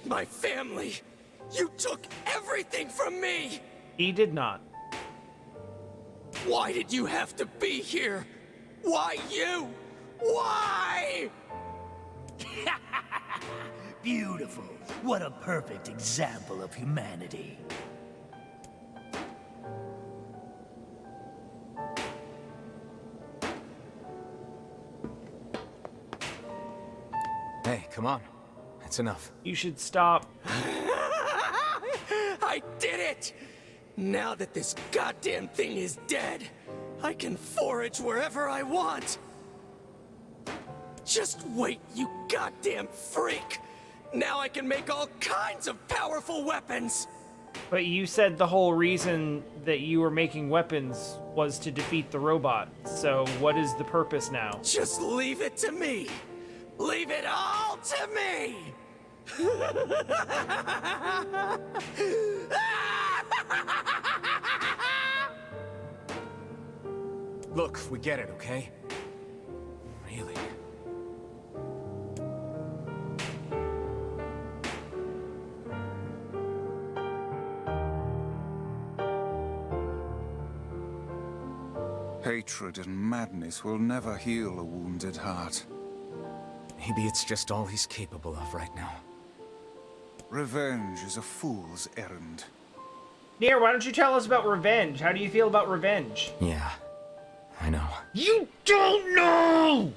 my family. You took everything from me. He did not. Why did you have to be here? Why you? Why? Beautiful. What a perfect example of humanity. Hey, come on. That's enough. You should stop. I did it! Now that this goddamn thing is dead, I can forage wherever I want. Just wait, you goddamn freak! Now I can make all kinds of powerful weapons! But you said the whole reason that you were making weapons was to defeat the robot. So what is the purpose now? Just leave it to me! Leave it all to me! Look, we get it, okay? Really? Hatred and madness will never heal a wounded heart. Maybe it's just all he's capable of right now. Revenge is a fool's errand. NieR, why don't you tell us about revenge? How do you feel about revenge? Yeah, I know. You don't know!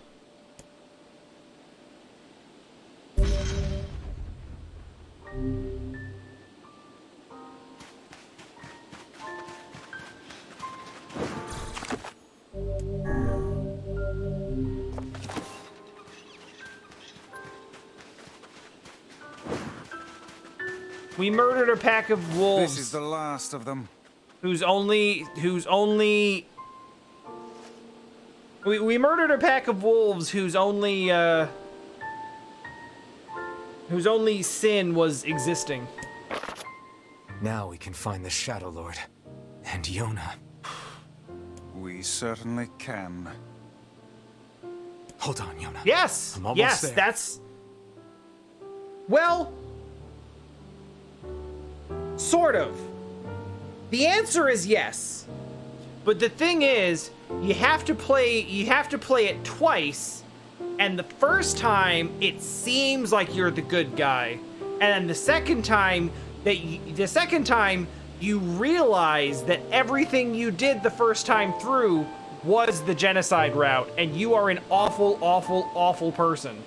We murdered a pack of wolves. This is the last of them. We murdered a pack of wolves whose only sin was existing. Now we can find the Shadow Lord and Yonah. We certainly can. Hold on, Yonah. Yes. I'm almost yes, there. that's. Well, sort of. The answer is yes. But the thing is, you have to play it twice, and the first time it seems like you're the good guy, and then the second time you realize that everything you did the first time through was the genocide route, and you are an awful, awful, awful person.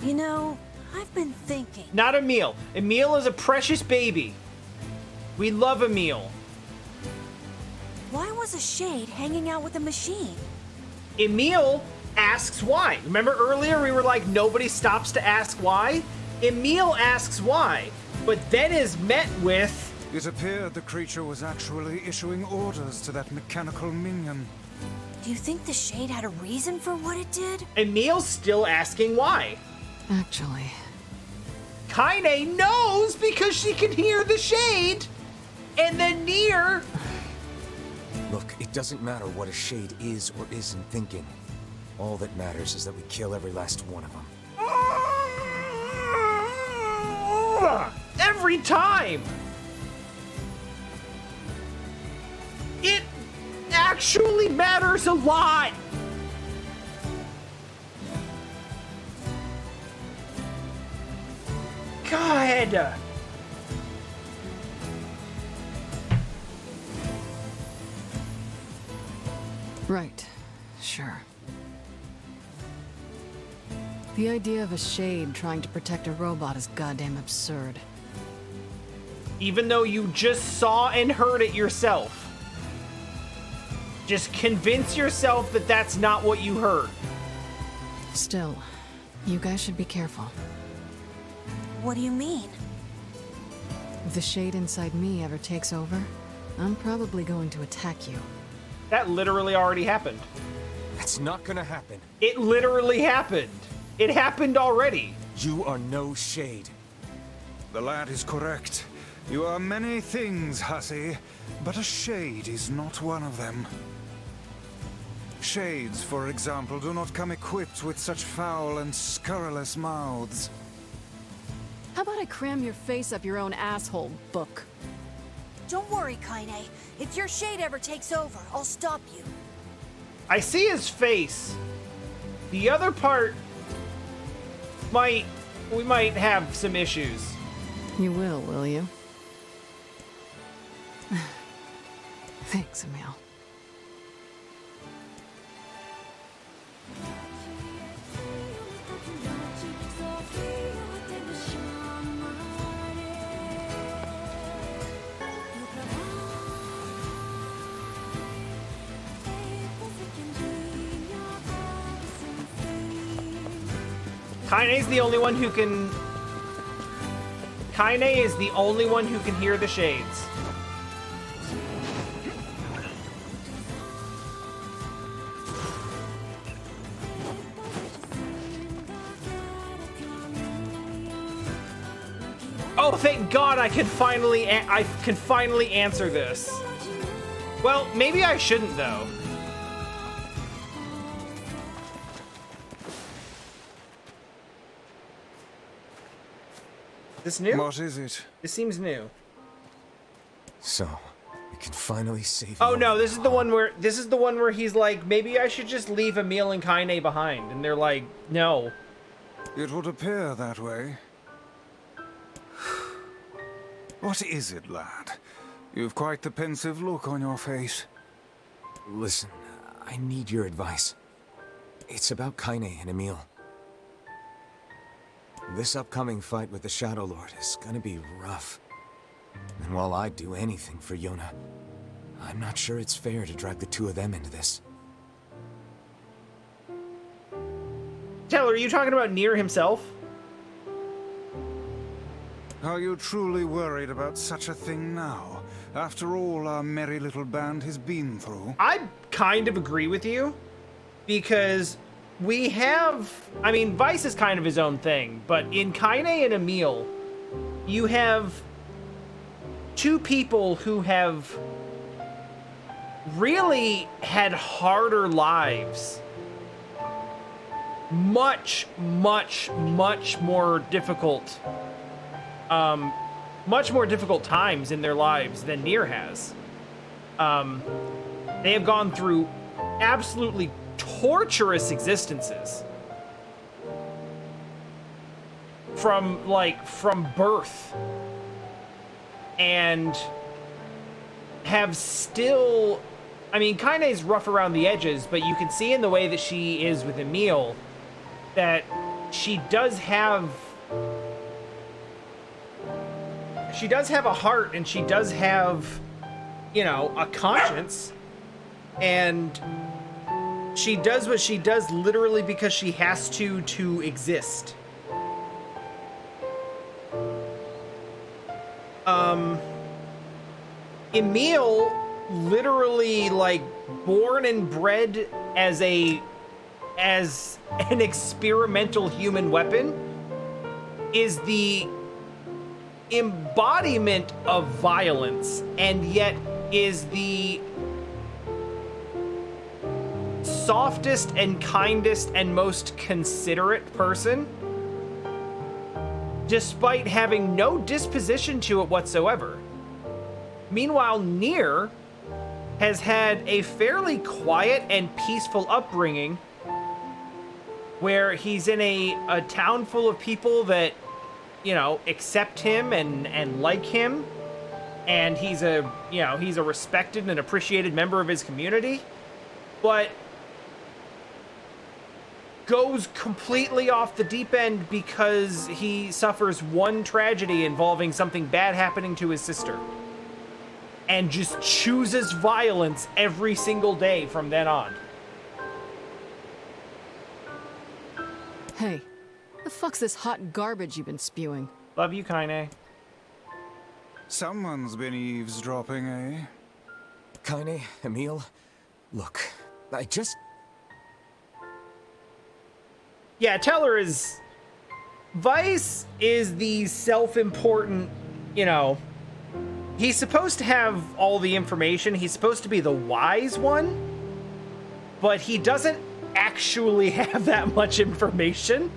You know, I've been thinking. Not Emil. Emil is a precious baby. We love Emil. Why was a shade hanging out with a machine? Emil asks why. Remember earlier we were like, nobody stops to ask why? Emil asks why, but then is met with... It appeared the creature was actually issuing orders to that mechanical minion. Do you think the shade had a reason for what it did? Emil's still asking why. Actually. Kaine knows because she can hear the shade. And then NieR... Look, it doesn't matter what a shade is or isn't thinking. All that matters is that we kill every last one of them. Every time! It actually matters a lot! God! Right. Sure. The idea of a shade trying to protect a robot is goddamn absurd. Even though you just saw and heard it yourself. Just convince yourself that that's not what you heard. Still, you guys should be careful. What do you mean? If the shade inside me ever takes over, I'm probably going to attack you. That literally already happened. That's not gonna happen. It literally happened. It happened already. You are no shade. The lad is correct. You are many things, hussy, but a shade is not one of them. Shades, for example, do not come equipped with such foul and scurrilous mouths. How about I cram your face up your own asshole, book? Don't worry, Kaine. If your shade ever takes over, I'll stop you. I see his face. The other part we might have some issues. You will you? Thanks, Emil. Kaine's the only one who can... Kaine is the only one who can hear the shades. Oh, thank God I can finally answer this. Well, maybe I shouldn't though. This new? What is it? This seems new. So, we can finally save Oh Yonah. no, this is the one where he's like, maybe I should just leave Emil and Kaine behind, and they're like, no. It would appear that way. What is it, lad? You've quite the pensive look on your face. Listen, I need your advice. It's about Kaine and Emil. This upcoming fight with the Shadow Lord is gonna be rough. And while I'd do anything for Yonah, I'm not sure it's fair to drag the two of them into this. Taylor, are you talking about NieR himself? Are you truly worried about such a thing now, after all our merry little band has been through? I kind of agree with you, because we have... I mean, Weiss is kind of his own thing, but in Kaine and Emil, you have two people who have really had harder lives. Much more difficult. Much more difficult times in their lives than NieR has. They have gone through absolutely torturous existences. From birth. And have still... I mean, Kaine's rough around the edges, but you can see in the way that she is with Emil that she does have... She does have a heart, and she does have, you know, a conscience. And she does what she does literally because she has to exist. Emil, literally, like, born and bred as an experimental human weapon, is the embodiment of violence, and yet is the softest and kindest and most considerate person, despite having no disposition to it whatsoever. Meanwhile, NieR has had a fairly quiet and peaceful upbringing, where he's in a town full of people that, you know, accept him and like him, and he's a respected and appreciated member of his community, but goes completely off the deep end because he suffers one tragedy involving something bad happening to his sister, and just chooses violence every single day from then on. Hey, the fuck's this hot garbage you've been spewing? Love you, Kaine. Someone's been eavesdropping, eh? Kaine, Emil, look, Yeah, tell her is... Weiss is the self-important, you know... He's supposed to have all the information. He's supposed to be the wise one. But he doesn't actually have that much information.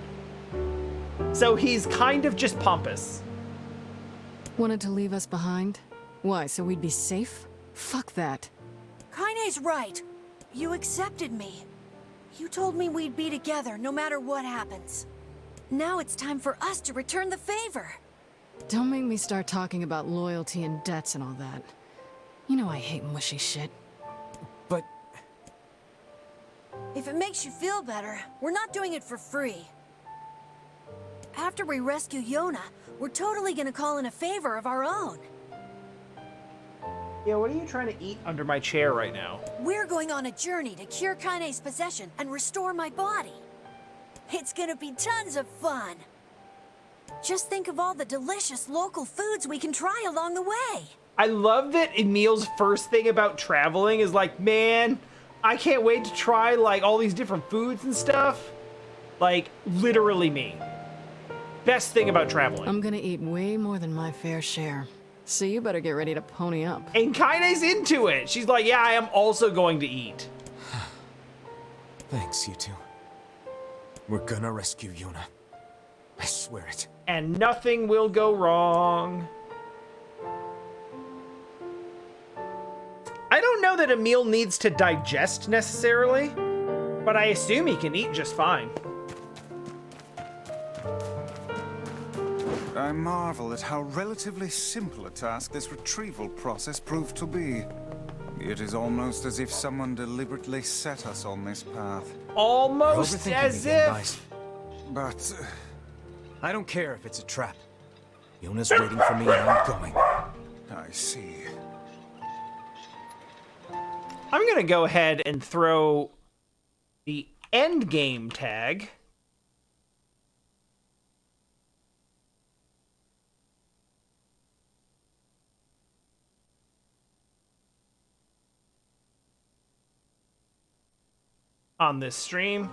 So he's kind of just pompous. Wanted to leave us behind? Why, so we'd be safe? Fuck that. Kaine's right. You accepted me. You told me we'd be together no matter what happens. Now it's time for us to return the favor. Don't make me start talking about loyalty and debts and all that. You know I hate mushy shit. But If it makes you feel better, we're not doing it for free. After we rescue Yonah, we're totally gonna call in a favor of our own. Yeah, what are you trying to eat under my chair right now? We're going on a journey to cure Kaine's possession and restore my body. It's gonna be tons of fun. Just think of all the delicious local foods we can try along the way. I love that Emil's first thing about traveling is like, man, I can't wait to try like all these different foods and stuff. Like, literally me. Best thing about traveling. I'm gonna eat way more than my fair share. So you better get ready to pony up. And Kaine's into it. She's like, yeah, I am also going to eat. thanks, you two. We're gonna rescue Yonah. I swear it. And nothing will go wrong. I don't know that Emil needs to digest necessarily, but I assume he can eat just fine. I marvel at how relatively simple a task this retrieval process proved to be. It is almost as if someone deliberately set us on this path. Almost Overthinking as again, if... Weiss. But I don't care if it's a trap. Yonah's waiting for me and I'm going. I see. I'm gonna go ahead and throw the end game tag. On this stream,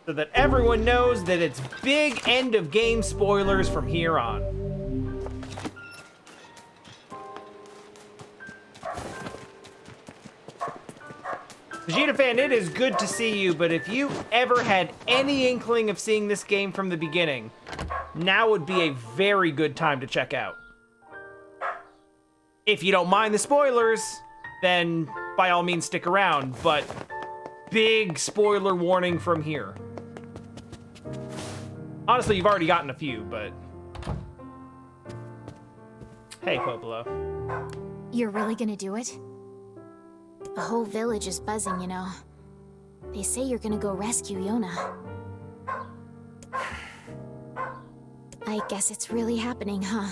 so that everyone knows that it's big end of game spoilers from here on. Vegeta fan, it is good to see you, but if you ever had any inkling of seeing this game from the beginning, now would be a very good time to check out. If you don't mind the spoilers, then by all means stick around, but big spoiler warning from here. Honestly, you've already gotten a few, but... Hey, Popola. You're really gonna do it? The whole village is buzzing, you know. They say you're gonna go rescue Yonah. I guess it's really happening, huh?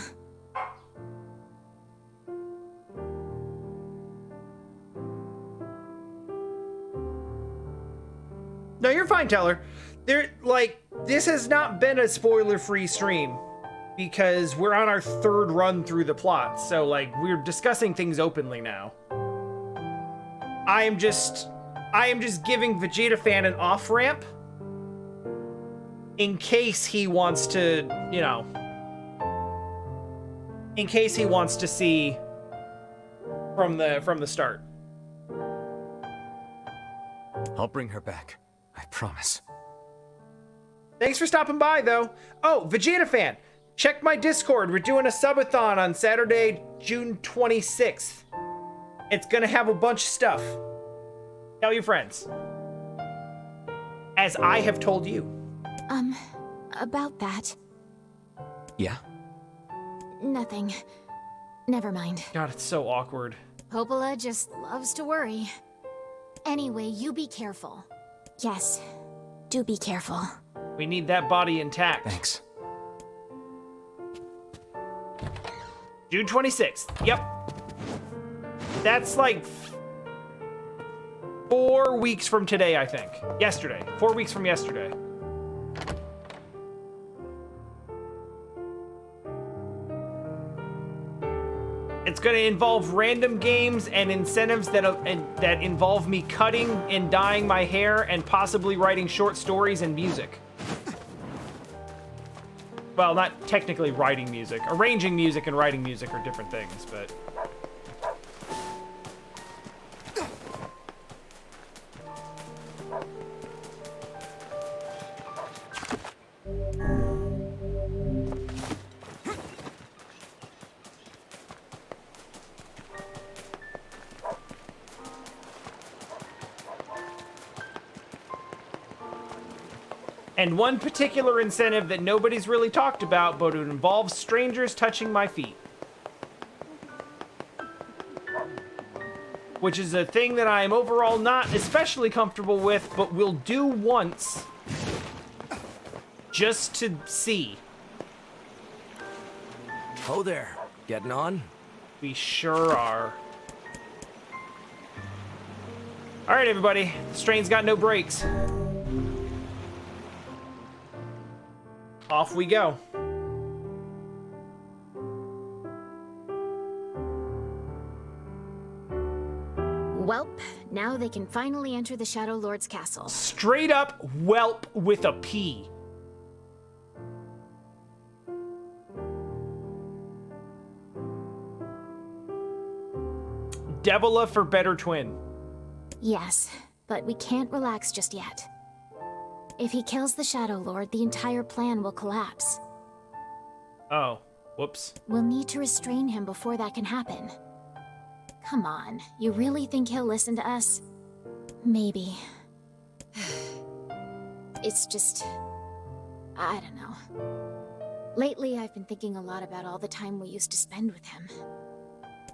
No, you're fine, Teller. This has not been a spoiler-free stream because we're on our third run through the plot. So, we're discussing things openly now. I am just giving Vegeta fan an off-ramp in case he wants to, you know, in case he wants to see from the start. I'll bring her back. I promise. Thanks for stopping by, though. Oh, Vegeta fan, check my Discord. We're doing a subathon on Saturday, June 26th. It's gonna have a bunch of stuff. Tell your friends. As I have told you. About that. Yeah? Nothing. Never mind. God, it's so awkward. Popola just loves to worry. Anyway, you be careful. Yes, do be careful. We need that body intact. Thanks. June 26th. Yep. That's 4 weeks from today, I think. Yesterday. 4 weeks from yesterday. It's going to involve random games and incentives that involve me cutting and dyeing my hair and possibly writing short stories and music. Well, not technically writing music. Arranging music and writing music are different things, but... And one particular incentive that nobody's really talked about, but it involves strangers touching my feet. Which is a thing that I am overall not especially comfortable with, but will do once. Just to see. Oh there. Getting on? We sure are. Alright, everybody. This train's got no brakes. Off we go. Welp, now they can finally enter the Shadow Lord's castle. Straight up whelp with a P. Devola for better twin. Yes, but we can't relax just yet. If he kills the Shadow Lord, the entire plan will collapse. Oh, whoops. We'll need to restrain him before that can happen. Come on, you really think he'll listen to us? Maybe. It's just... I don't know. Lately, I've been thinking a lot about all the time we used to spend with him.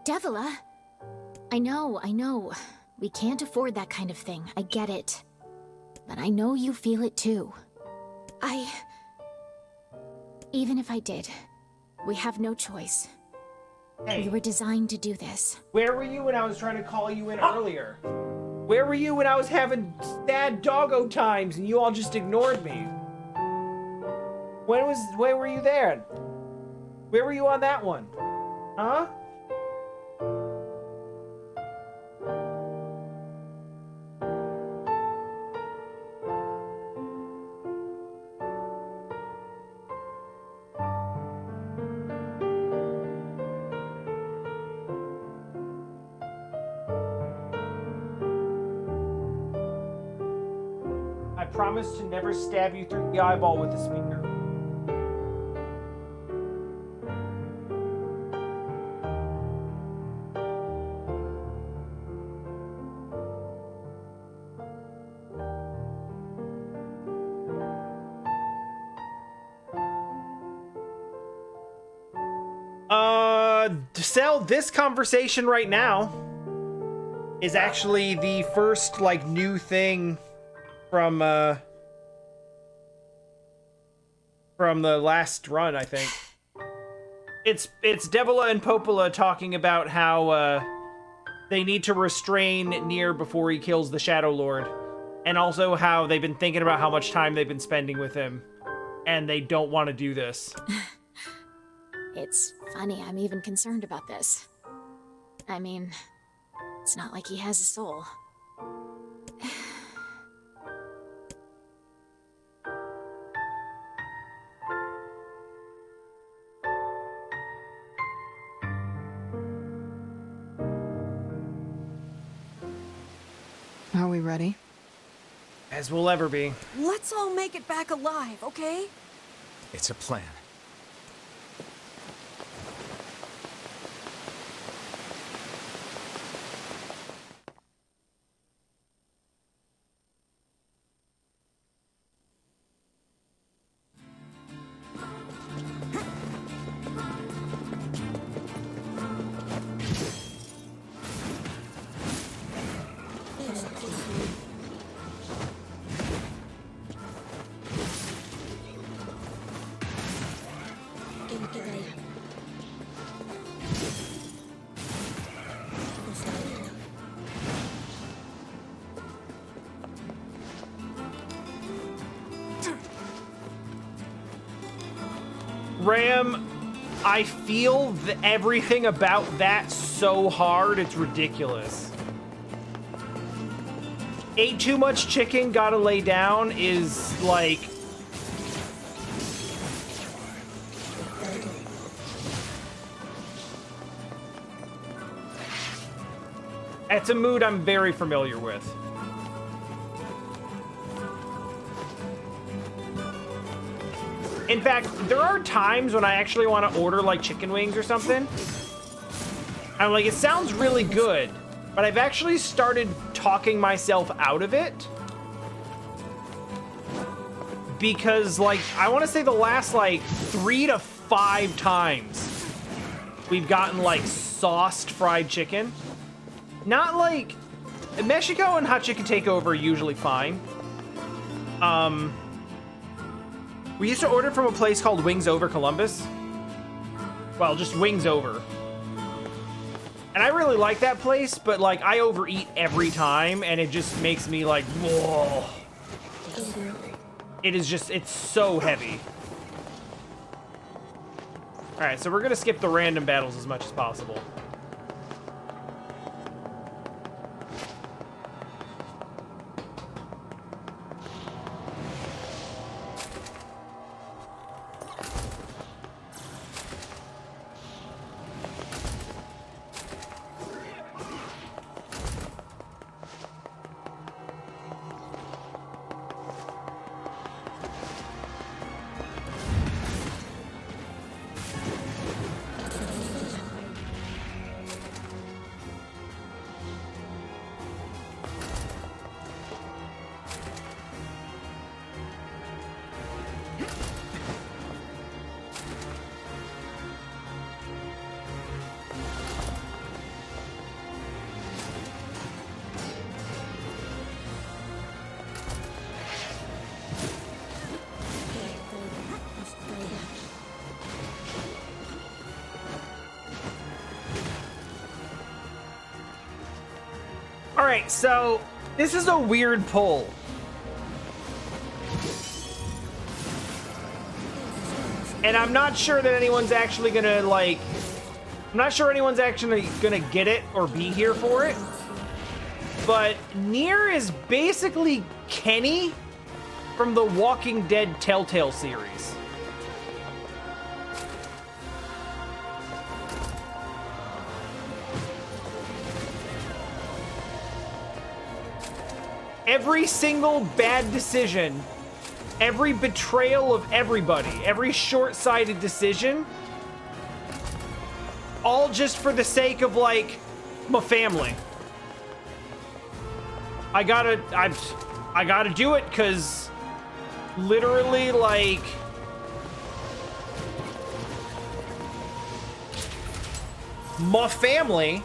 Devola! I know. We can't afford that kind of thing. I get it. But I know you feel it too. Even if I did, we have no choice. Hey. We were designed to do this. Where were you when I was trying to call you in earlier? Where were you when I was having sad doggo times and you all just ignored me? Where were you there? Where were you on that one? Huh? I promise to never stab you through the eyeball with a speaker. To sell this conversation right now is actually the first, like, new thing from the last run, I think. It's Devola and Popola talking about how they need to restrain NieR before he kills the Shadow Lord, and also how they've been thinking about how much time they've been spending with him, and they don't want to do this. It's funny, I'm even concerned about this. I mean, it's not like he has a soul. Are we ready? As we'll ever be. Let's all make it back alive, okay? It's a plan. Ram, I feel everything about that so hard, it's ridiculous. Ate too much chicken, gotta lay down is like... It's a mood I'm very familiar with. In fact, there are times when I actually want to order like chicken wings or something. I'm like, it sounds really good, but I've actually started talking myself out of it. Because like, I want to say the last like 3 to 5 times we've gotten like sauced fried chicken. Not like, Mexico and hot chicken takeover are usually fine. We used to order from a place called Wings Over Columbus. Well, just Wings Over. And I really like that place, but like I overeat every time and it just makes me like, whoa. It is just, it's so heavy. All right, so we're gonna skip the random battles as much as possible. Alright, so this is a weird pull. And I'm not sure that anyone's actually gonna, like... I'm not sure anyone's actually gonna get it or be here for it. But NieR is basically Kenny from the Walking Dead Telltale series. Every single bad decision, every betrayal of everybody, every short-sighted decision, all just for the sake of, like, my family. I gotta do it, because literally, like, my family...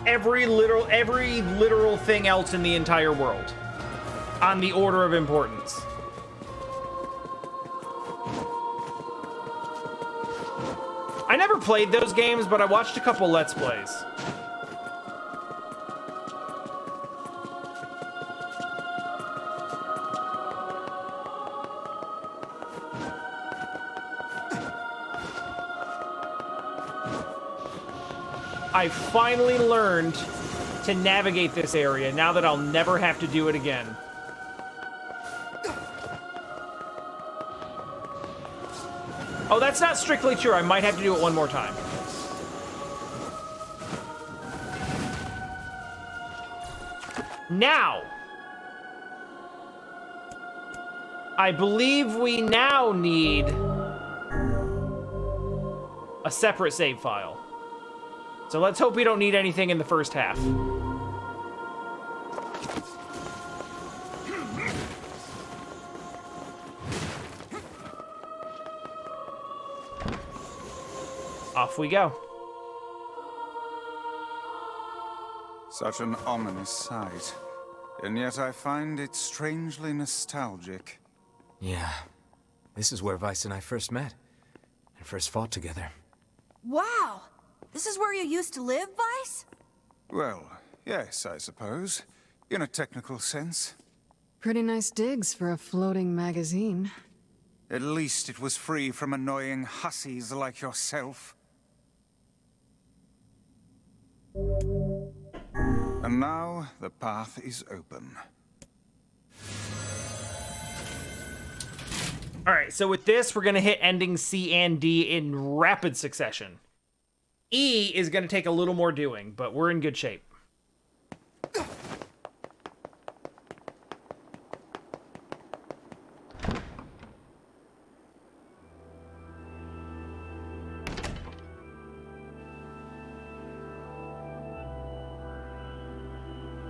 every literal thing else in the entire world on the order of importance. I never played those games, but I watched a couple Let's Plays. I finally learned to navigate this area now that I'll never have to do it again. Oh, that's not strictly true. I might have to do it one more time. Now, I believe we now need a separate save file. So let's hope we don't need anything in the first half. Off we go. Such an ominous sight. And yet I find it strangely nostalgic. Yeah. This is where Weiss and I first met. And first fought together. Wow! This is where you used to live, Weiss? Well, yes, I suppose. In a technical sense. Pretty nice digs for a floating magazine. At least it was free from annoying hussies like yourself. And now, the path is open. All right, so with this, we're gonna hit ending C and D in rapid succession. E is going to take a little more doing, but we're in good shape.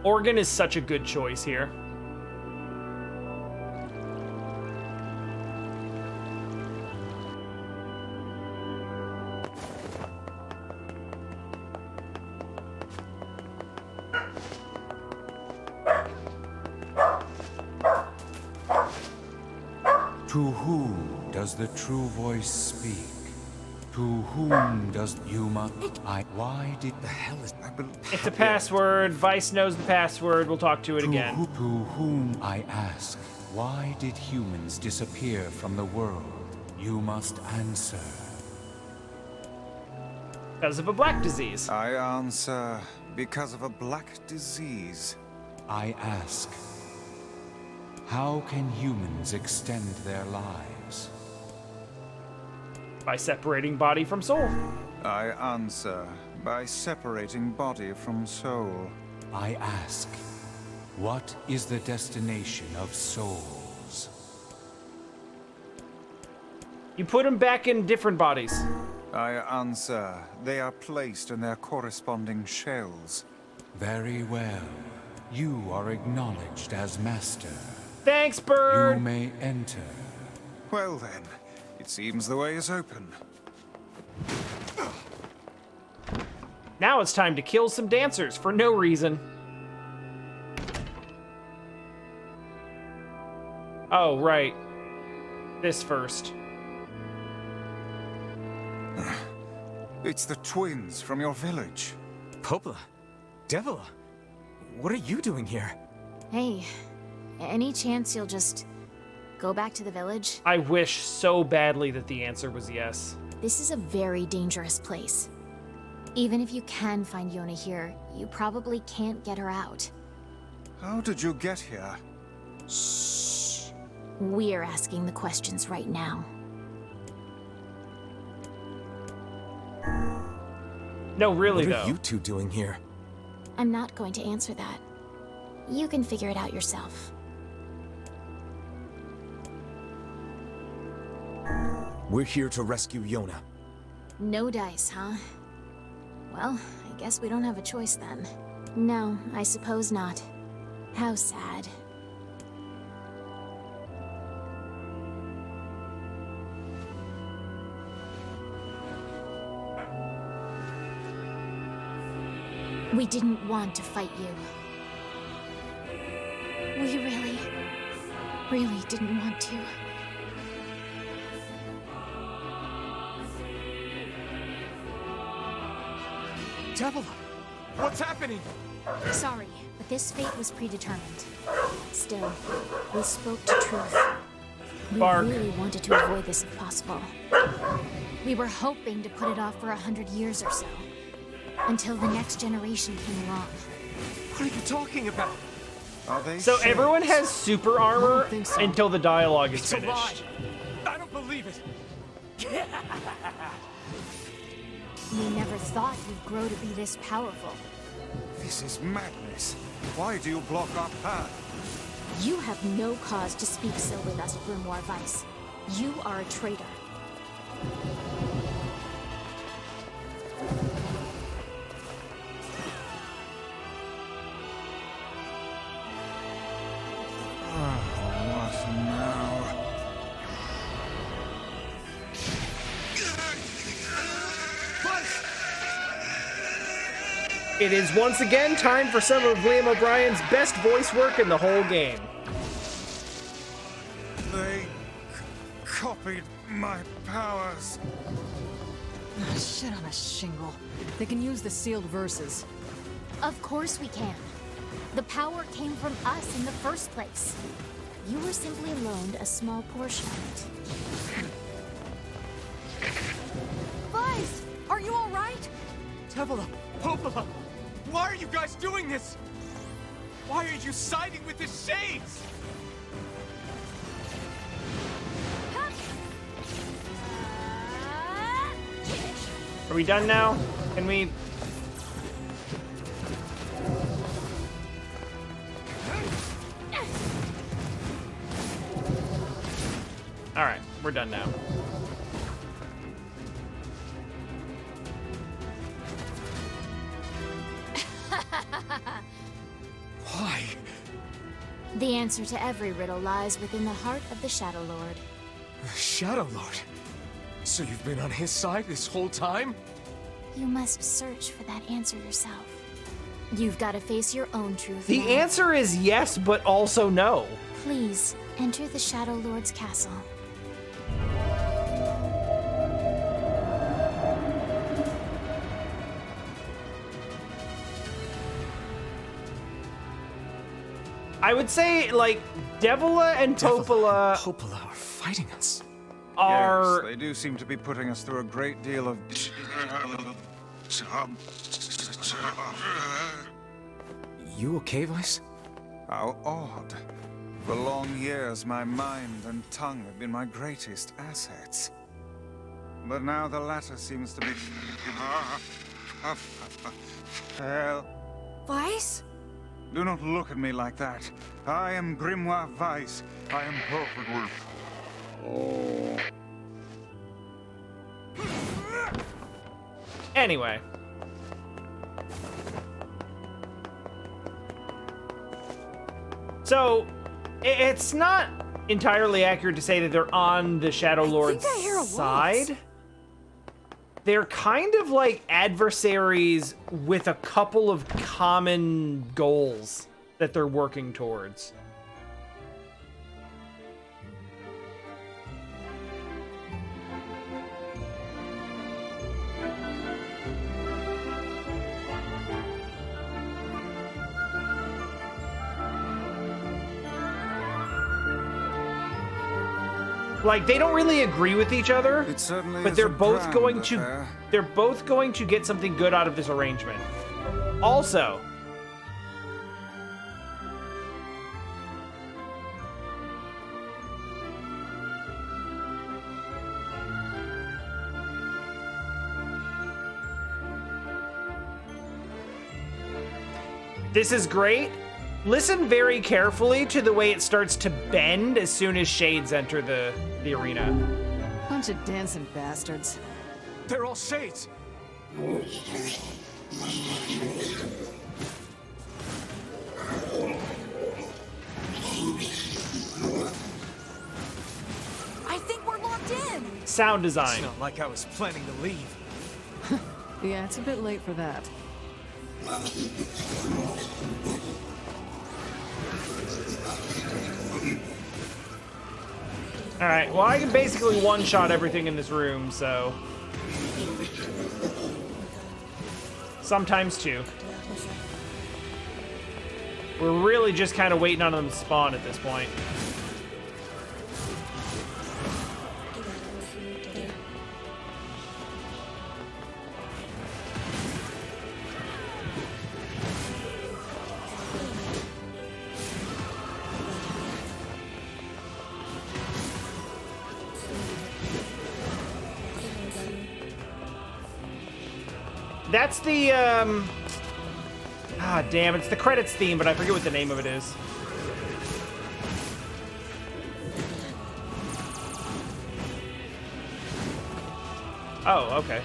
Organ is such a good choice here. To whom does the true voice speak? To whom does Yuma? Why did The hell is... It's a password. Weiss knows the password. We'll talk to it again. To whom I ask, why did humans disappear from the world? You must answer. Because of a black disease. I answer, because of a black disease. I ask, how can humans extend their lives? By separating body from soul. I answer, by separating body from soul. I ask, what is the destination of souls? You put them back in different bodies. I answer, they are placed in their corresponding shells. Very well. You are acknowledged as master. Thanks, You bird. may enter. Well then, it seems the way is open. Now it's time to kill some dancers for no reason. Oh, right. This first. It's the twins from your village. Popola? Devola? What are you doing here? Hey, any chance you'll just go back to the village? I wish so badly that the answer was yes. This is a very dangerous place. Even if you can find Yonah here, you probably can't get her out. How did you get here? Shh. We're asking the questions right now. No, really, What are though. you two doing here? I'm not going to answer that. You can figure it out yourself. We're here to rescue Yonah. No dice, huh? Well, I guess we don't have a choice then. No, I suppose not. How sad. We didn't want to fight you. We really didn't want to. Devola! What's happening? Sorry, but this fate was predetermined. Still, we spoke to truth. We Bark. really wanted to avoid this if possible. We were hoping to put it off for 100 years or so. Until the next generation came along. What are you talking about? Are they So shells? everyone has super armor think so. until the dialogue is It's a lie! finished. I don't believe it! We never thought we'd grow to be this powerful. This is madness. Why do you block our path? You have no cause to speak so with us, Grimoire Weiss. You are a traitor. What now? It is once again time for some of Liam O'Brien's best voice work in the whole game. They copied my powers. Ah, shit on a shingle. They can use the sealed verses. Of course we can. The power came from us in the first place. You were simply loaned a small portion of it. Weiss, are you all right? Devola, Popola, why are you guys doing this? Why are you siding with the Shades? Are we done now? Can we... Alright, we're done now. Why? The answer to every riddle lies within the heart of the Shadow Lord. Shadow Lord? So you've been on his side this whole time? You must search for that answer yourself. You've got to face your own truth. The now. answer is yes, but also no. Please, enter the Shadow Lord's castle. I would say, like, Devola and Popola Popola are fighting us. are... Yes, they do seem to be putting us through a great deal of... You okay, Weiss? How odd. For long years, my mind and tongue have been my greatest assets. But now the latter seems to be... Hell. Weiss? Do not look at me like that. I am Grimoire Weiss. I am perfectly... Anyway. So, it's not entirely accurate to say that they're on the Shadow Lord's I hear a side. They're kind of like adversaries with a couple of common goals that they're working towards. Like, they don't really agree with each other, It certainly but is they're a both grand going to affair. they're both going to get something good out of this arrangement. Also, this is great. Listen very carefully to the way it starts to bend as soon as shades enter the arena. Bunch of dancing bastards. They're all shades. I think we're locked in. Sound It's design. not like I was planning to leave. Yeah, it's a bit late for that. Alright, well, I can basically one-shot everything in this room, so... Sometimes two. We're really just kind of waiting on them to spawn at this point. That's the, ah, damn, it's the credits theme, but I forget what the name of it is. Oh, okay.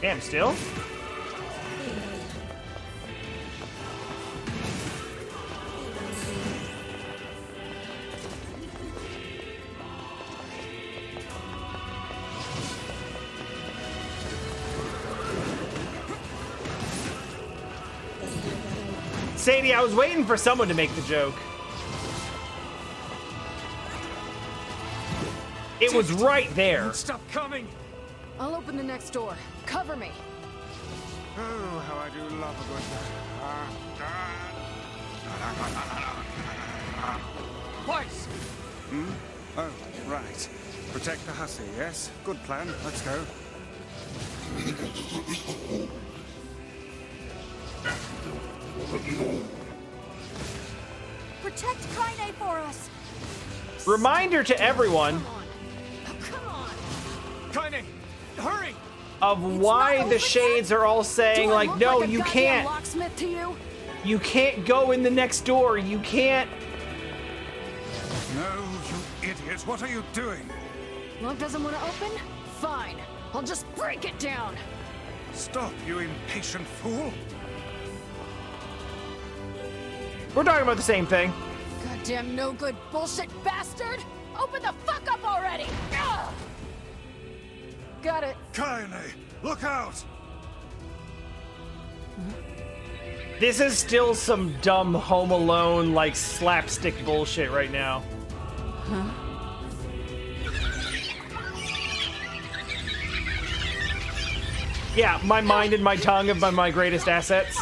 Damn, still? Sadie, I was waiting for someone to make the joke. It was right there. Stop coming! I'll open the next door. Cover me. Oh, how I do love a good... Weiss! Oh, right. Protect the hussy, yes? Good plan. Let's go. Protect Kaine for us. Reminder to everyone Kaine, hurry! of why the shades are all saying, like, no, you can't. Locksmith to you? You can't go in the next door. You can't. No, you idiot. What are you doing? Lock doesn't want to open? Fine. I'll just break it down. Stop, you impatient fool. We're talking about the same thing. Goddamn no good bullshit bastard! Open the fuck up already! Ugh! Got it. Kaine, look out! This is still some dumb Home Alone, like, slapstick bullshit right now. Huh? Yeah, my mind and my tongue have been my greatest assets.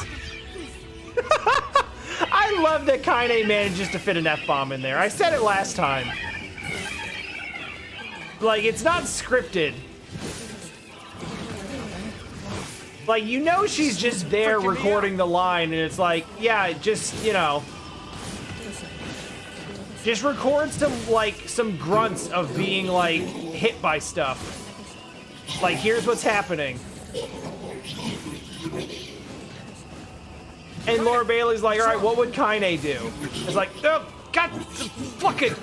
I love that Kaine manages to fit an F-bomb in there. I said it last time. Like, it's not scripted. Like, you know she's just there recording the line, and it's like, yeah, just, you know. Just record some grunts of being, like, hit by stuff. Like, here's what's happening. And Laura Bailey's like, all right, what would Kaine do? It's like, oh, God, fucking.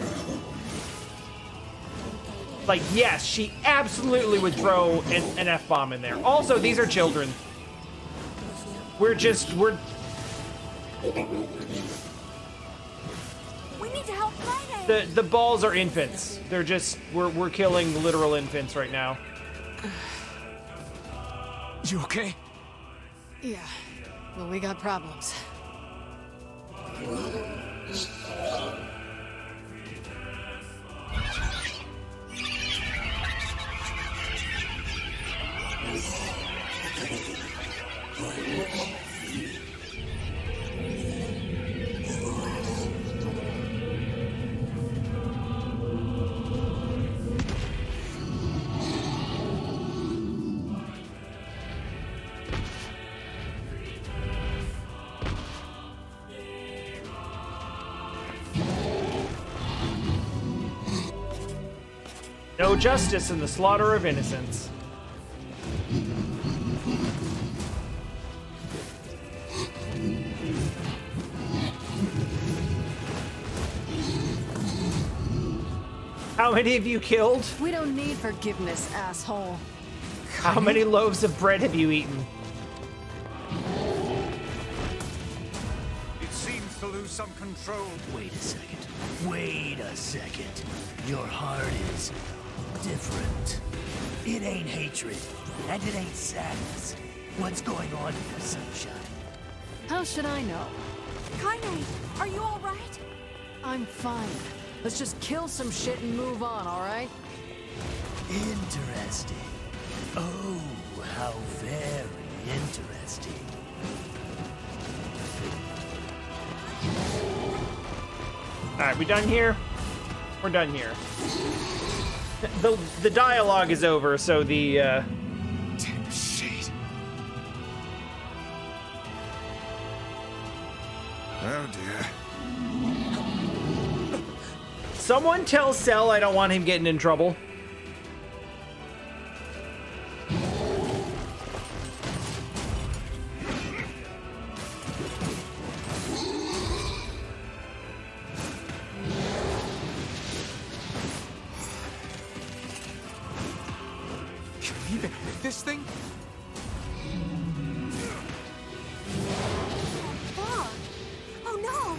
Like, yes, she absolutely would throw an F-bomb in there. Also, these are children. We need to help Kaine. The balls are infants. They're just, we're killing literal infants right now. You okay? Yeah. Well, we got problems. No justice in the slaughter of innocents. How many have you killed? We don't need forgiveness, asshole. How many loaves of bread have you eaten? It seems to lose some control. Wait a second. Wait a second. Your heart is different. It ain't hatred, and it ain't sadness. What's going on here, sunshine? How should I know? Kaine, are you all right? I'm fine. Let's just kill some shit and move on, all right? Interesting. Oh, how very interesting. Alright, we done here? We're done here. The dialogue is over, so the, Damn shit. Oh dear. Someone tell Cell I don't want him getting in trouble. Can we even hit this thing? Fuck. Oh no.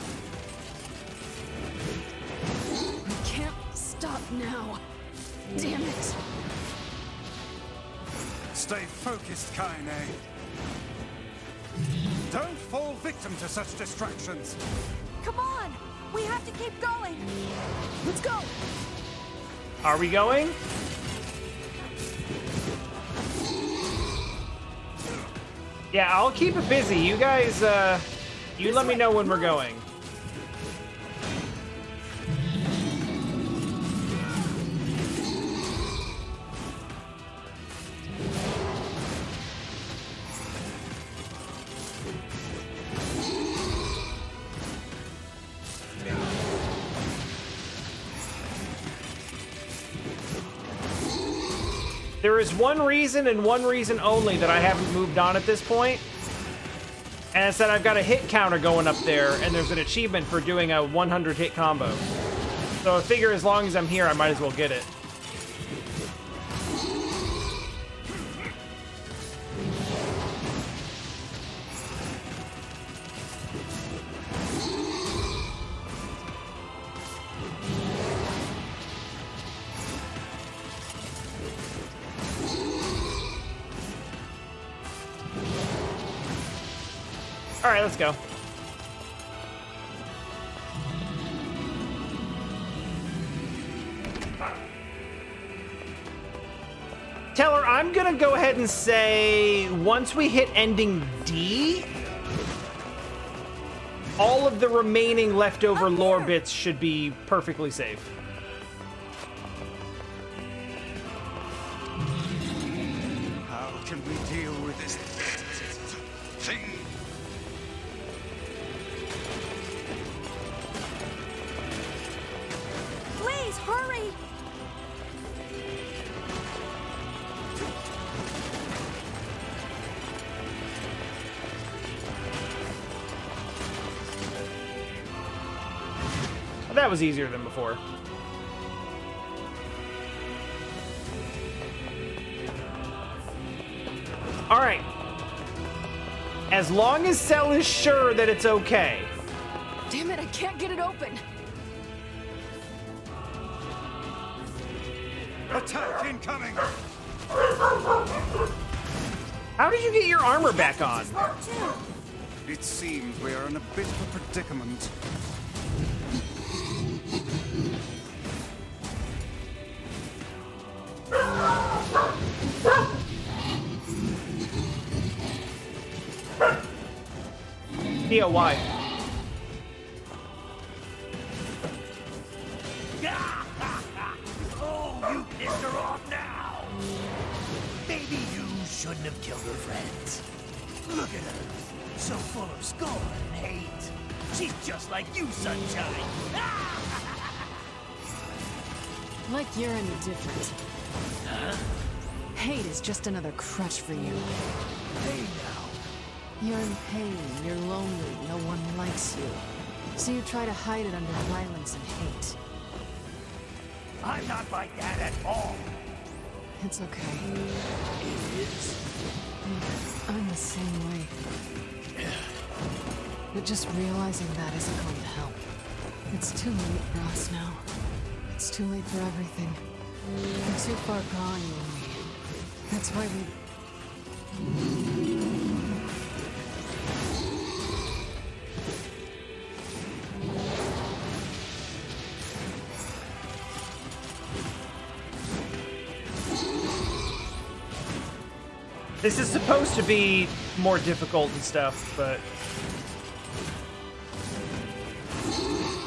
We can't stop now. Damn it. Stay focused, Kaine. Don't fall victim to such distractions. Come on. We have to keep going. Let's go. Are we going? Yeah, I'll keep it busy. You guys, you let me know when we're going. There is one reason and one reason only that I haven't moved on at this point. And it's that I've got a hit counter going up there, and there's an achievement for doing a 100 hit combo. So I figure as long as I'm here, I might as well get it. All right, let's go. Teller, I'm gonna go ahead and say once we hit ending D, all of the remaining leftover lore bits should be perfectly safe. How can we deal with this thing? Please, hurry! That was easier than before. All right. As long as Cell is sure that it's okay. Damn it, I can't get it open. Attack incoming! How did you get your armor back on? It seems we are in a bit of a predicament. Theo, why? Oh, you pissed her off now! Maybe you shouldn't have killed her friends. Look at her, so full of scorn and hate. She's just like you, Sunshine. Like you're any different. Huh? Hate is just another crutch for you. Hey now. You're in pain, you're lonely, no one likes you. So you try to hide it under violence and hate. I'm not like that at all. It's okay. It is. I'm the same way. But just realizing that isn't going to help. It's too late for us now. It's too late for everything. We're too far gone, you and me. That's why we... This is supposed to be more difficult and stuff, but...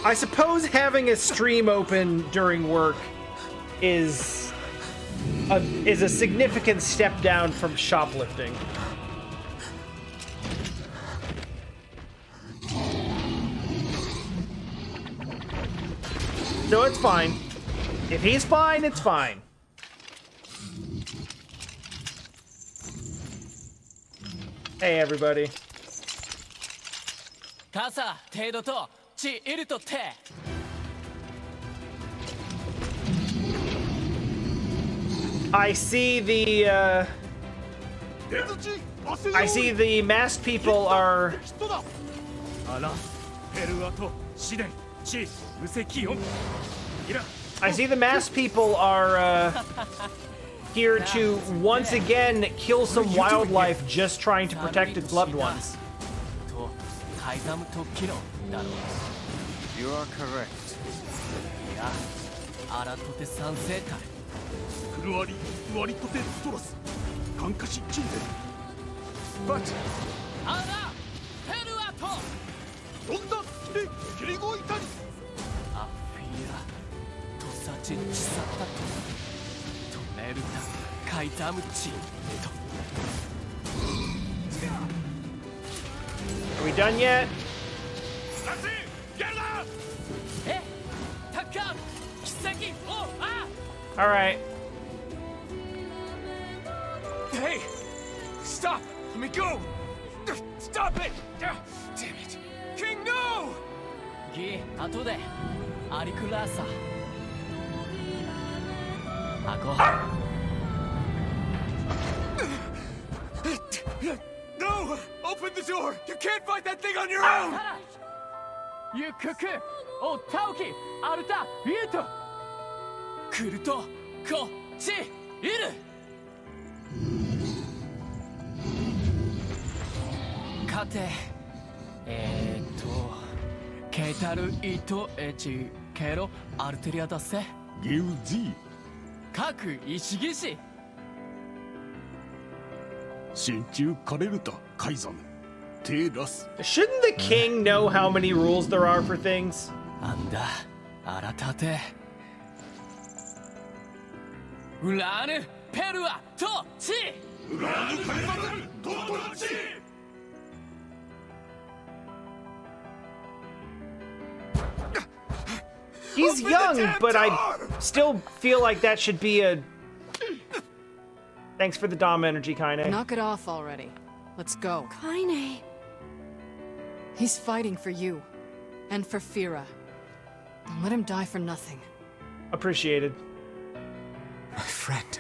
I suppose having a stream open during work is a significant step down from shoplifting. So it's fine. If he's fine, it's fine. Hey, everybody. Kasa, Tedo to, Chi Iru to Te. I see the masked people are... I see the masked people are here to once again kill some wildlife just trying to protect its loved ones. You are correct. But Are we done yet? All right. Hey! Stop! Let me go! Stop it! Damn it! King, no! ギ後でアリクラーサアコ No! Open the door! You can't fight that thing on your own! ユククオタオキアルタビュート来るとこっちいる勝てケタルイトエチケロアルテリアだせギウジ各石技師真鍮カレルタカイザムテラス Shouldn't the king know how many rules there are for things? なんだ改てウラーヌペルアトチウラーヌカイザムトチ He's young, but I still feel like that should be a... Thanks for the Dom energy, Kaine. Knock it off already. Let's go. Kaine. He's fighting for you. And for Fira. Don't let him die for nothing. Appreciated. My friend.